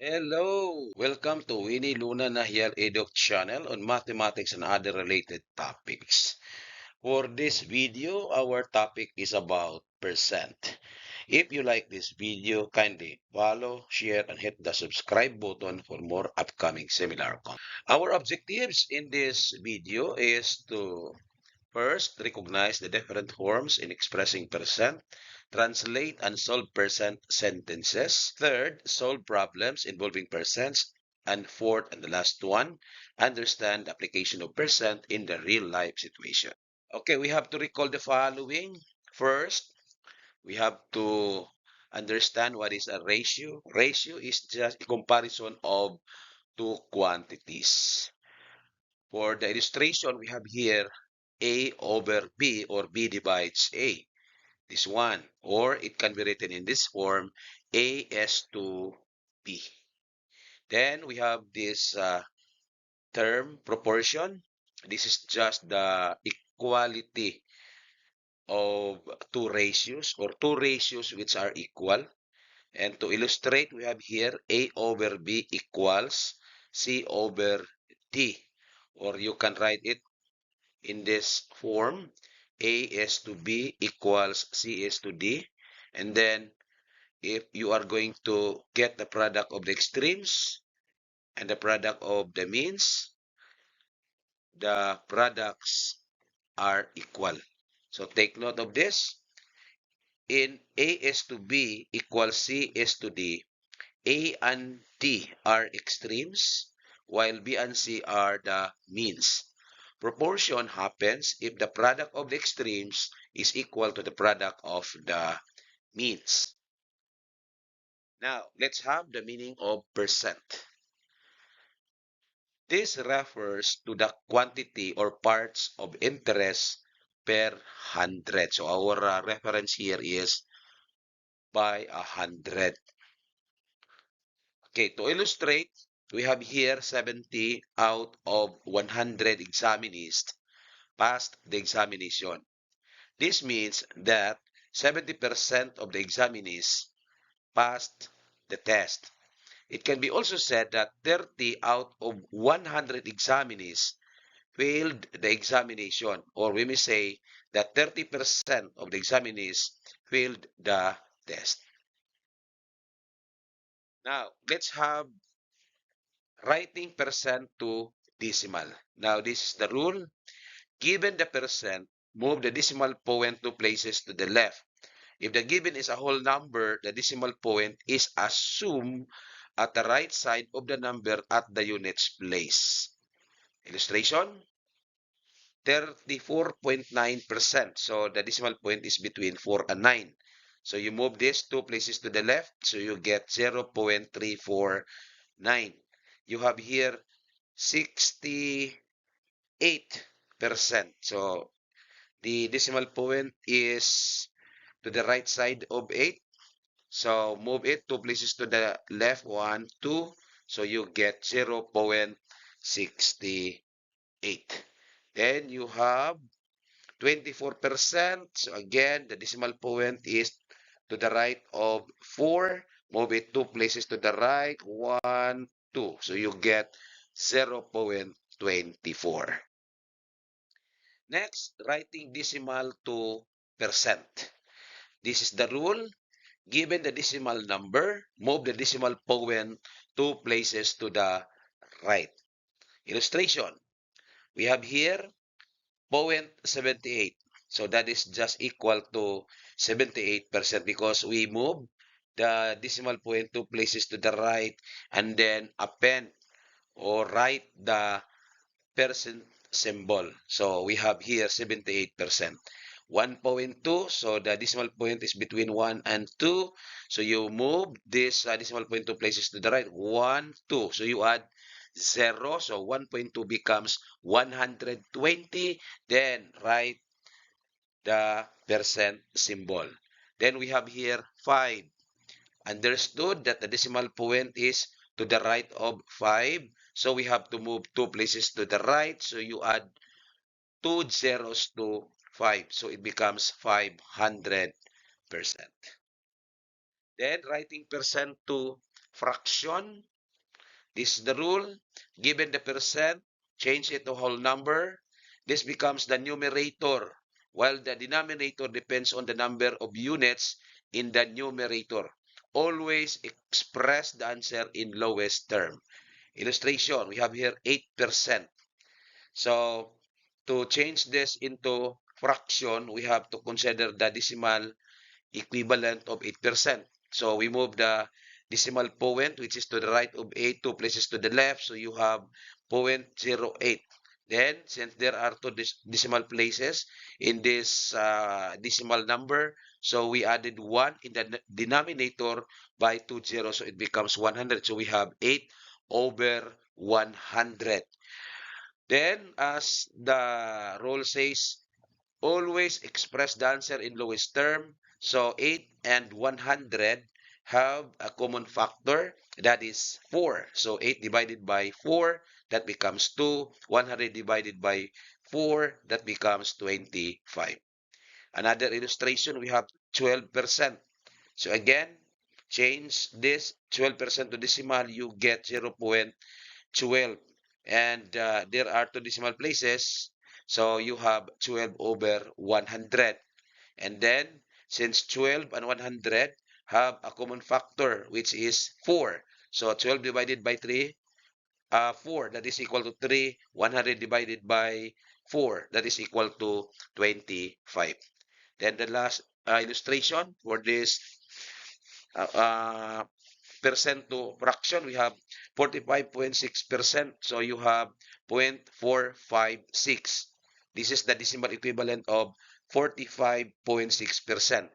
Hello! Welcome to Winnie Luna Nahiel Eduk channel on mathematics and other related topics. For this video, our topic is about percent. If you like this video, kindly follow, share, and hit the subscribe button for more upcoming similar content. Our objectives in this video is to first, recognize the different forms in expressing percent. Translate and solve percent sentences. Third, solve problems involving percents. And fourth, and the last one, understand the application of percent in the real life situation. Okay, we have to recall the following. First, we have to understand what is a ratio. Ratio is just a comparison of two quantities. For the illustration, we have here A over B, or B divides A. This one. Or it can be written in this form, A is to B. Then we have this term, proportion. This is just the equality of two ratios, or two ratios which are equal. And to illustrate, we have here A over B equals C over D. Or you can write it in this form, A is to B equals C is to D. And then if you are going to get the product of the extremes and the product of the means, the products are equal. So take note of this. In A is to B equals C is to D, A and D are extremes, while B and C are the means. Proportion happens if the product of the extremes is equal to the product of the means. Now, let's have the meaning of percent. This refers to the quantity or parts of interest per 100. So our reference here is by 100. Okay, to illustrate, we have here 70 out of 100 examinees passed the examination. This means that 70% of the examinees passed the test. It can be also said that 30 out of 100 examinees failed the examination, or we may say that 30% of the examinees failed the test. Now, let's have writing percent to decimal. Now, this is the rule. Given the percent, move the decimal point 2 places to the left. If the given is a whole number, the decimal point is assumed at the right side of the number at the units place. Illustration, 34.9%. So the decimal point is between 4 and 9. So you move this 2 places to the left, so you get 0.349. You have here 68%. So the decimal point is to the right side of 8. So move it 2 places to the left, 1, 2. So you get 0.68. Then you have 24%. So again, the decimal point is to the right of 4. Move it 2 places to the right, 1, 2. So you get 0.24. Next, writing decimal to percent. This is the rule. Given the decimal number, move the decimal point 2 places to the right. Illustration. We have here 0.78. So that is just equal to 78% because we move the decimal point 2 places to the right and then append or write the percent symbol. So we have here 78%. 1.2, so the decimal point is between 1 and 2. So you move this decimal point 2 places to the right. 1, 2. So you add 0. So 1.2 becomes 120. Then write the percent symbol. Then we have here 5. Understood that the decimal point is to the right of 5. So we have to move 2 places to the right. So you add 2 zeros to 5. So it becomes 500%. Then writing percent to fraction. This is the rule. Given the percent, change it to whole number. This becomes the numerator, while the denominator depends on the number of units in the numerator. Always express the answer in lowest term. Illustration, we have here 8%. So to change this into fraction, we have to consider the decimal equivalent of 8%. So we move the decimal point, which is to the right of 8, 2 places to the left. So you have 0.08. Then, since there are two decimal places in this decimal number, so we added 1 in the denominator by 2 zeros, so it becomes 100. So we have 8 over 100. Then, as the rule says, always express the answer in lowest term. So 8 and 100 have a common factor, that is 4. So 8 divided by 4, that becomes 2. 100 divided by 4, that becomes 25. Another illustration, we have 12%. So again, change this 12% to decimal, you get 0.12. And there are two decimal places, so you have 12 over 100. And then, since 12 and 100 have a common factor, which is 4. So 12 divided by 3, 4, that is equal to 3. 100 divided by 4, that is equal to 25. Then the last illustration for this uh, uh, percent to fraction, we have 45.6%. So you have 0.456. This is the decimal equivalent of 45.6%.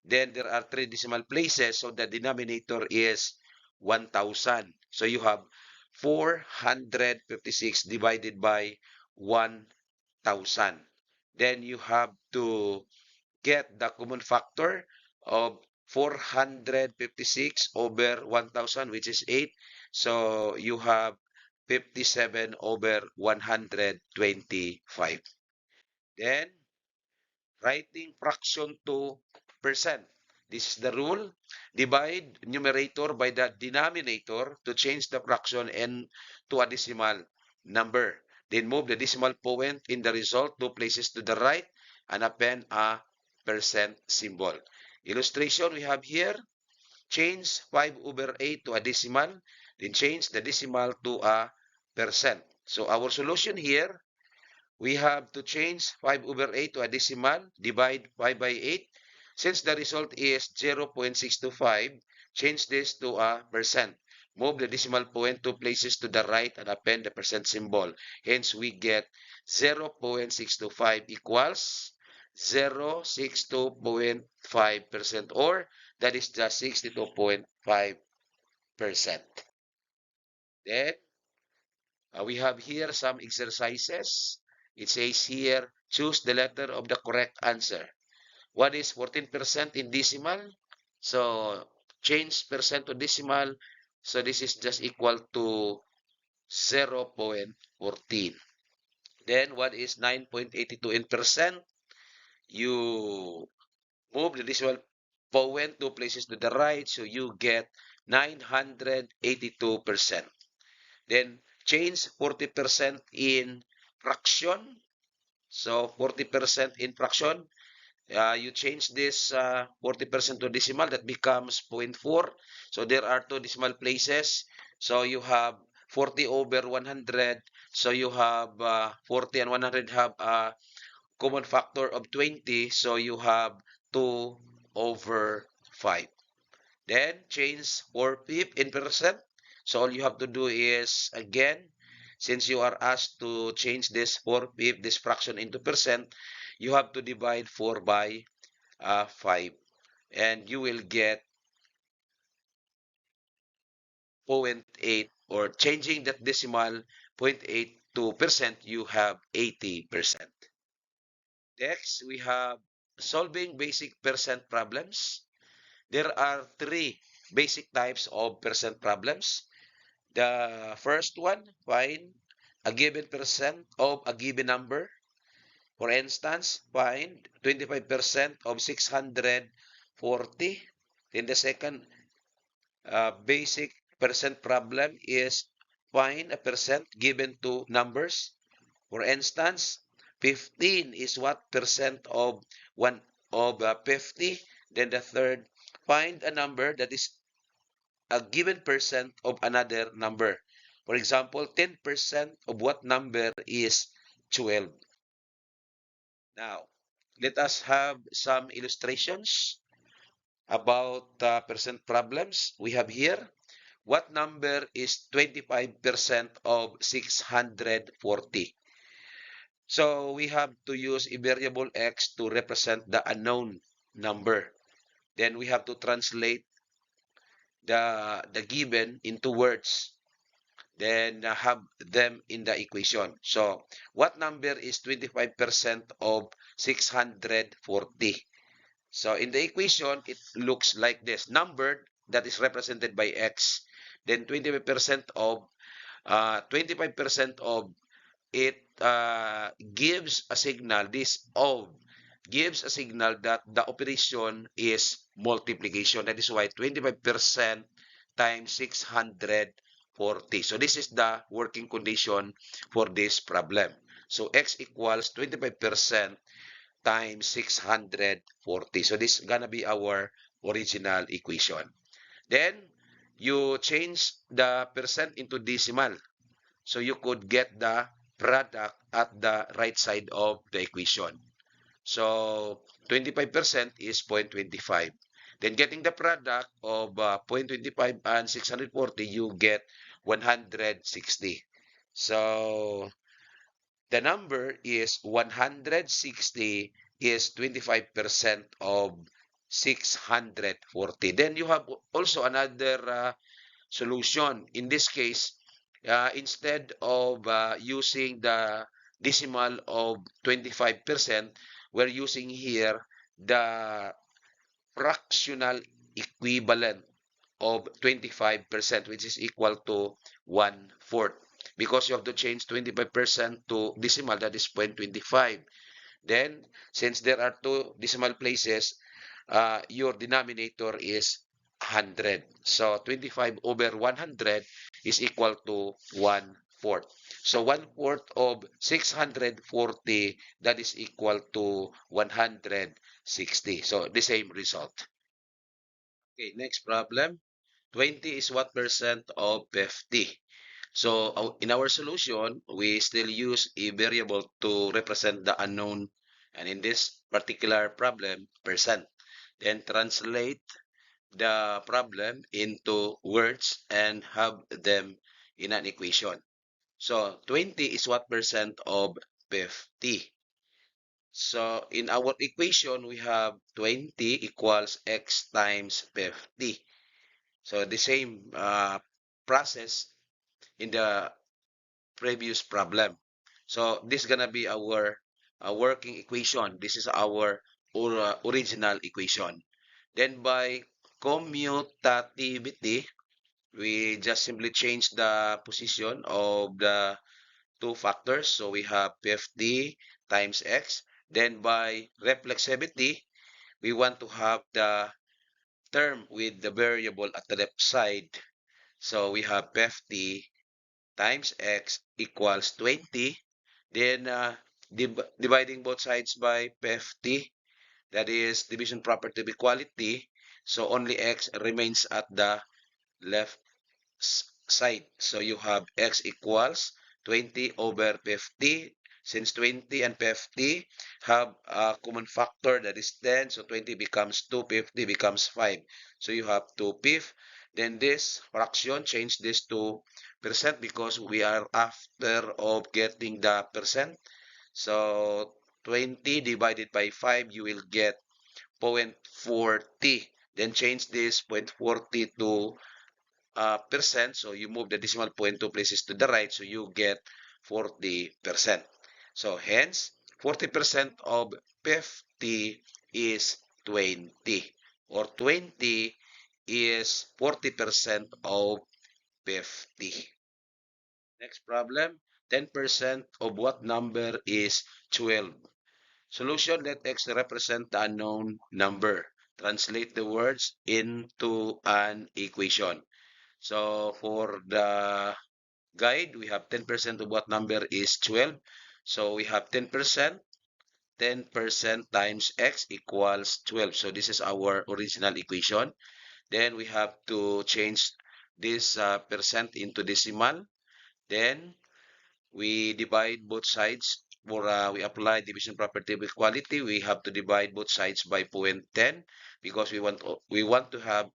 Then there are three decimal places, so the denominator is 1,000. So you have 456 divided by 1,000. Then you have to get the common factor of 456 over 1,000, which is 8. So you have 57 over 125. Then, writing fraction to percent. This is the rule. Divide numerator by the denominator to change the fraction and to a decimal number. Then move the decimal point in the result 2 places to the right and append a percent symbol. Illustration we have here, change 5 over 8 to a decimal, then change the decimal to a percent. So our solution here, we have to change 5 over 8 to a decimal, divide 5 by 8. Since the result is 0.625, change this to a percent. Move the decimal point 2 places to the right and append the percent symbol. Hence, we get 0.625 equals 0.62.5%, or that is just 62.5%. Then, we have here some exercises. It says here, choose the letter of the correct answer. What is 14% in decimal? So, change percent to decimal. So, this is just equal to 0.14. Then, what is 9.82 in percent? You move the decimal point 2 places to the right, so you get 982%. Then, change 40% in fraction. So 40% in fraction, you change this 40% to decimal, that becomes 0.4. So there are two decimal places. So you have 40 over 100. So you have 40 and 100 have a common factor of 20. So you have 2 over 5. Then change 4/5 in percent. So all you have to do is, again, since you are asked to change this 4/5, this fraction into percent, you have to divide 4 by 5. And you will get 0.8, or changing that decimal 0.8 to percent, you have 80%. Next, we have solving basic percent problems. There are three basic types of percent problems. The first one, find a given percent of a given number. For instance, find 25% of 640. Then the second basic percent problem is find a percent given to numbers. For instance, 15 is what percent of 50. Then the third, find a number that is a given percent of another number. For example, 10% of what number is 12. Now, let us have some illustrations about percent problems. We have here, what number is 25% of 640? So we have to use a variable x to represent the unknown number. Then we have to translate the given into words. Then have them in the equation. So what number is 25% of 640? So in the equation, it looks like this. Numbered, that is represented by x. Then 25% of it gives a signal, this of gives a signal that the operation is multiplication. That is why 25% times 640. So this is the working condition for this problem. So x equals 25% times 640. So this is gonna be our original equation. Then you change the percent into decimal. So you could get the product at the right side of the equation. So 25% is 0.25. Then getting the product of 0.25 and 640, you get 160. So the number is 160 is 25% of 640. Then you have also another solution. In this case, instead of using the decimal of 25%, we're using here the fractional equivalent of 25%, which is equal to 1/4. Because you have to change 25% to decimal, that is 0.25. Then, since there are two decimal places, your denominator is 100. So 25 over 100 is equal to 1/4. So 1/4 of 640, that is equal to 160. So the same result. Okay, next problem. 20 is what percent of 50? So in our solution, we still use a variable to represent the unknown, and in this particular problem, percent. Then translate the problem into words and have them in an equation. So 20 is what percent of 50? So in our equation, we have 20 equals x times 50. So the same process in the previous problem. So this is gonna be our working equation. This is our original equation. Then by commutativity, we just simply change the position of the two factors. So we have 50 times x. Then by reflexivity, we want to have the term with the variable at the left side. So we have 50 times x equals 20. Then dividing both sides by 50, that is division property of equality. So only x remains at the left side. So you have x equals 20 over 50. Since 20 and 50 have a common factor, that is 10, so 20 becomes 2, 50 becomes 5. So you have 2/5. Then this fraction, change this to percent because we are after of getting the percent. So 20 divided by 5, you will get 0.40. Then change this 0.40 to percent. So you move the decimal point 2 places to the right. So you get 40%. So hence, 40% of 50 is 20. Or 20 is 40% of 50. Next problem, 10% of what number is 12? Solution, let x represent the unknown number. Translate the words into an equation. So for the guide, we have 10% of what number is 12. So we have 10%. 10% times x equals 12. So this is our original equation. Then we have to change this percent into decimal. Then we divide both sides. For we apply division property of equality, we have to divide both sides by 0.10 because we want to have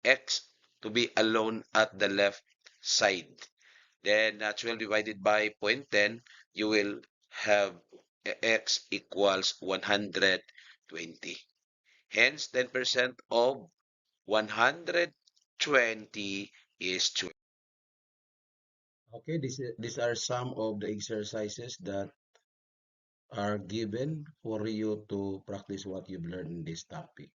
x to be alone at the left side. Then 12 divided by 0.10, you will have x equals 120. Hence, 10% of 120 is 12. Okay, these are some of the exercises that are given for you to practice what you've learned in this topic.